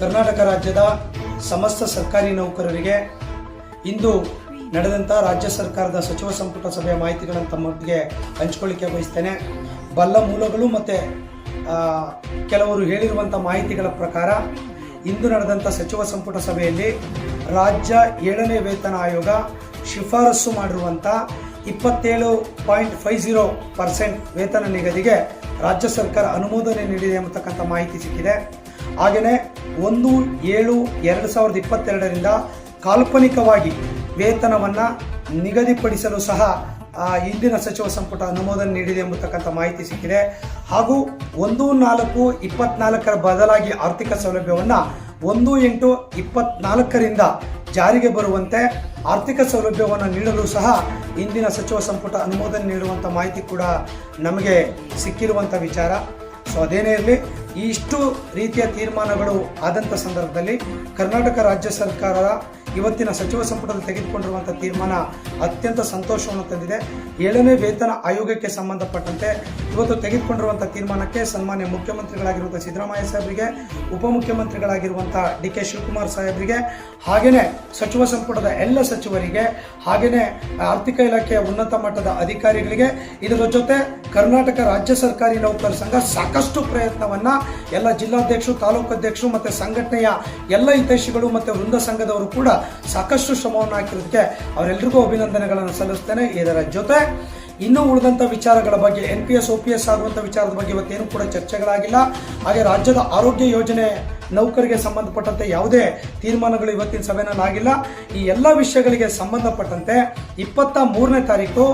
ಕರ್ನಾಟಕ ರಾಜ್ಯದ ಸಮಸ್ತ ಸರ್ಕಾರಿ ನೌಕರರಿಗೆ ಇಂದು ನಡೆದಂಥ ರಾಜ್ಯ ಸರ್ಕಾರದ ಸಚಿವ ಸಂಪುಟ ಸಭೆಯ ಮಾಹಿತಿಗಳನ್ನು ತಮ್ಮೊಂದಿಗೆ ಹಂಚಿಕೊಳ್ಳಿಕ್ಕೆ ಬಯಸ್ತೇನೆ. ಬಲ್ಲ ಮೂಲಗಳು ಮತ್ತು ಕೆಲವರು ಹೇಳಿರುವಂಥ ಮಾಹಿತಿಗಳ ಪ್ರಕಾರ ಇಂದು ನಡೆದಂಥ ಸಚಿವ ಸಂಪುಟ ಸಭೆಯಲ್ಲಿ ರಾಜ್ಯ 7ನೇ ವೇತನ ಆಯೋಗ ಶಿಫಾರಸು ಮಾಡಿರುವಂಥ 27.50% ವೇತನ ನಿಗದಿಗೆ ರಾಜ್ಯ ಸರ್ಕಾರ ಅನುಮೋದನೆ ನೀಡಿದೆ ಎಂಬತಕ್ಕಂಥ ಮಾಹಿತಿ ಸಿಕ್ಕಿದೆ. ಹಾಗೆಯೇ 1/7/2022ರಿಂದ ಕಾಲ್ಪನಿಕವಾಗಿ ವೇತನವನ್ನು ನಿಗದಿಪಡಿಸಲು ಸಹ ಇಂದಿನ ಸಚಿವ ಸಂಪುಟ ಅನುಮೋದನೆ ನೀಡಿದೆ ಎಂಬತಕ್ಕಂಥ ಮಾಹಿತಿ ಸಿಕ್ಕಿದೆ. ಹಾಗೂ 1/4/24ರ ಬದಲಾಗಿ ಆರ್ಥಿಕ ಸೌಲಭ್ಯವನ್ನು 1/8/24ರಿಂದ ಜಾರಿಗೆ ಬರುವಂತೆ ಆರ್ಥಿಕ ಸೌಲಭ್ಯವನ್ನು ನೀಡಲು ಸಹ ಇಂದಿನ ಸಚಿವ ಸಂಪುಟ ಅನುಮೋದನೆ ನೀಡುವಂಥ ಮಾಹಿತಿ ಕೂಡ ನಮಗೆ ಸಿಕ್ಕಿರುವಂಥ ವಿಚಾರ. ಸೊ ಅದೇನೇ ಇರಲಿ, ಇಷ್ಟು ರೀತಿಯ ತೀರ್ಮಾನಗಳು ಆದಂಥ ಸಂದರ್ಭದಲ್ಲಿ ಕರ್ನಾಟಕ ರಾಜ್ಯ ಸರ್ಕಾರದ ಇವತ್ತಿನ ಸಚಿವ ಸಂಪುಟದಲ್ಲಿ ತೆಗೆದುಕೊಂಡಿರುವಂಥ ತೀರ್ಮಾನ ಅತ್ಯಂತ ಸಂತೋಷವನ್ನು ತಂದಿದೆ. 7ನೇ ವೇತನ ಆಯೋಗಕ್ಕೆ ಸಂಬಂಧಪಟ್ಟಂತೆ ಇವತ್ತು ತೆಗೆದುಕೊಂಡಿರುವಂಥ ತೀರ್ಮಾನಕ್ಕೆ ಸನ್ಮಾನ್ಯ ಮುಖ್ಯಮಂತ್ರಿಗಳಾಗಿರುವಂಥ ಸಿದ್ದರಾಮಯ್ಯ ಸಾಹೇಬರಿಗೆ, ಉಪಮುಖ್ಯಮಂತ್ರಿಗಳಾಗಿರುವಂಥ ಡಿ.ಕೆ. ಶಿವಕುಮಾರ್ ಸಾಹೇಬರಿಗೆ, ಹಾಗೆಯೇ ಸಚಿವ ಸಂಪುಟದ ಎಲ್ಲ ಸಚಿವರಿಗೆ, ಹಾಗೆಯೇ ಆರ್ಥಿಕ ಇಲಾಖೆಯ ಉನ್ನತ ಮಟ್ಟದ ಅಧಿಕಾರಿಗಳಿಗೆ, ಇದರ ಜೊತೆ ಕರ್ನಾಟಕ ರಾಜ್ಯ ಸರ್ಕಾರಿ ನೌಕರ ಸಂಘ ಸಾಕಷ್ಟು ಪ್ರಯತ್ನವನ್ನು ಎಲ್ಲ ಜಿಲ್ಲಾಧ್ಯಕ್ಷರು, ತಾಲೂಕು ಅಧ್ಯಕ್ಷರು ಮತ್ತು ಸಂಘಟನೆಯ ಎಲ್ಲ ಹಿತೈಷಿಗಳು ಮತ್ತು ವೃಂದ ಸಂಘದವರು ಕೂಡ ಸಾಕಷ್ಟು ಶ್ರಮವನ್ನು ಹಾಕಿರೋದಕ್ಕೆ ಅವರೆಲ್ಲರಿಗೂ ಅಭಿನಂದನೆಗಳನ್ನು ಸಲ್ಲಿಸ್ತೇನೆ. ಇದರ ಜೊತೆ ಇನ್ನೂ ಉಳಿದಂಥ ವಿಚಾರಗಳ ಬಗ್ಗೆ NPS OPS ಆಗುವಂಥ ವಿಚಾರದ ಬಗ್ಗೆ ಇವತ್ತೇನು ಕೂಡ ಚರ್ಚೆಗಳಾಗಿಲ್ಲ. ಹಾಗೆ ರಾಜ್ಯದ ಆರೋಗ್ಯ ಯೋಜನೆ ನೌಕರಿಗೆ ಸಂಬಂಧಪಟ್ಟಂತೆ ಯಾವುದೇ ತೀರ್ಮಾನಗಳು ಇವತ್ತಿನ ಸಭೆಯಲ್ಲಿ ಆಗಿಲ್ಲ. ಈ ಎಲ್ಲ ವಿಷಯಗಳಿಗೆ ಸಂಬಂಧಪಟ್ಟಂತೆ 23ನೇ ತಾರೀಕು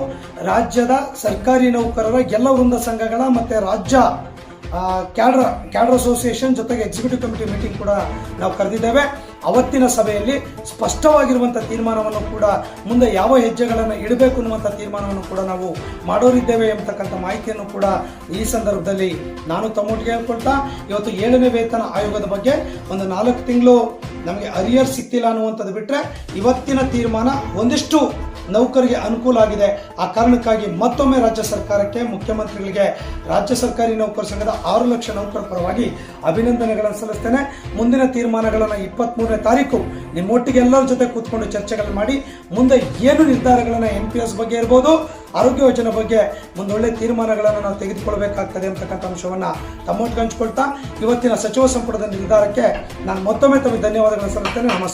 ರಾಜ್ಯದ ಸರ್ಕಾರಿ ನೌಕರರ ಎಲ್ಲ ವೃಂದ ಸಂಘಗಳ ಮತ್ತು ರಾಜ್ಯ ಕ್ಯಾಡರ್ ಅಸೋಸಿಯೇಷನ್ ಜೊತೆಗೆ ಎಕ್ಸಿಕ್ಯೂಟಿವ್ ಕಮಿಟಿ ಮೀಟಿಂಗ್ ಕೂಡ ನಾವು ಕರೆದಿದ್ದೇವೆ. ಅವತ್ತಿನ ಸಭೆಯಲ್ಲಿ ಸ್ಪಷ್ಟವಾಗಿರುವಂಥ ತೀರ್ಮಾನವನ್ನು ಕೂಡ ಮುಂದೆ ಯಾವ ಹೆಜ್ಜೆಗಳನ್ನು ಇಡಬೇಕು ಅನ್ನುವಂಥ ತೀರ್ಮಾನವನ್ನು ಕೂಡ ನಾವು ಮಾಡೋರಿದ್ದೇವೆ ಎಂಬತಕ್ಕಂಥ ಮಾಹಿತಿಯನ್ನು ಕೂಡ ಈ ಸಂದರ್ಭದಲ್ಲಿ ನಾನು ತಮ್ಮೊಟ್ಟಿಗೆ ಹೇಳ್ಕೊಳ್ತಾ, ಇವತ್ತು 7ನೇ ವೇತನ ಆಯೋಗದ ಬಗ್ಗೆ ಒಂದು 4 ತಿಂಗಳು ನಮಗೆ ಅರಿಯರ್ ಸಿಕ್ತಿಲ್ಲ ಅನ್ನುವಂಥದ್ದು ಬಿಟ್ಟರೆ ಇವತ್ತಿನ ತೀರ್ಮಾನ ಒಂದಿಷ್ಟು ನೌಕರಿಗೆ ಅನುಕೂಲ ಆಗಿದೆ. ಆ ಕಾರಣಕ್ಕಾಗಿ ಮತ್ತೊಮ್ಮೆ ರಾಜ್ಯ ಸರ್ಕಾರಕ್ಕೆ, ಮುಖ್ಯಮಂತ್ರಿಗಳಿಗೆ, ರಾಜ್ಯ ಸರ್ಕಾರಿ ನೌಕರ ಸಂಘದ 6 ಲಕ್ಷ ನೌಕರ ಪರವಾಗಿ ಅಭಿನಂದನೆಗಳನ್ನು ಸಲ್ಲಿಸ್ತೇನೆ. ಮುಂದಿನ ತೀರ್ಮಾನಗಳನ್ನು 23ನೇ ತಾರೀಕು ನಿಮ್ಮೊಟ್ಟಿಗೆ ಎಲ್ಲರ ಜೊತೆ ಕೂತ್ಕೊಂಡು ಚರ್ಚೆಗಳನ್ನು ಮಾಡಿ ಮುಂದೆ ಏನು ನಿರ್ಧಾರಗಳನ್ನು NPS ಬಗ್ಗೆ ಇರ್ಬೋದು, ಆರೋಗ್ಯ ಯೋಜನೆ ಬಗ್ಗೆ ಮುಂದೊಳ್ಳೆ ತೀರ್ಮಾನಗಳನ್ನು ನಾವು ತೆಗೆದುಕೊಳ್ಬೇಕಾಗ್ತದೆ ಅಂತಕ್ಕಂಥ ಅಂಶವನ್ನು ತಮ್ಮೊಟ್ಟಿಗೆ ಹಂಚಿಕೊಳ್ತಾ ಇವತ್ತಿನ ಸಚಿವ ಸಂಪುಟದ ನಿರ್ಧಾರಕ್ಕೆ ನಾನು ಮತ್ತೊಮ್ಮೆ ತಮಗೆ ಧನ್ಯವಾದಗಳನ್ನು ಸಲ್ಲಿಸ್ತೇನೆ. ನಮಸ್ಕಾರ.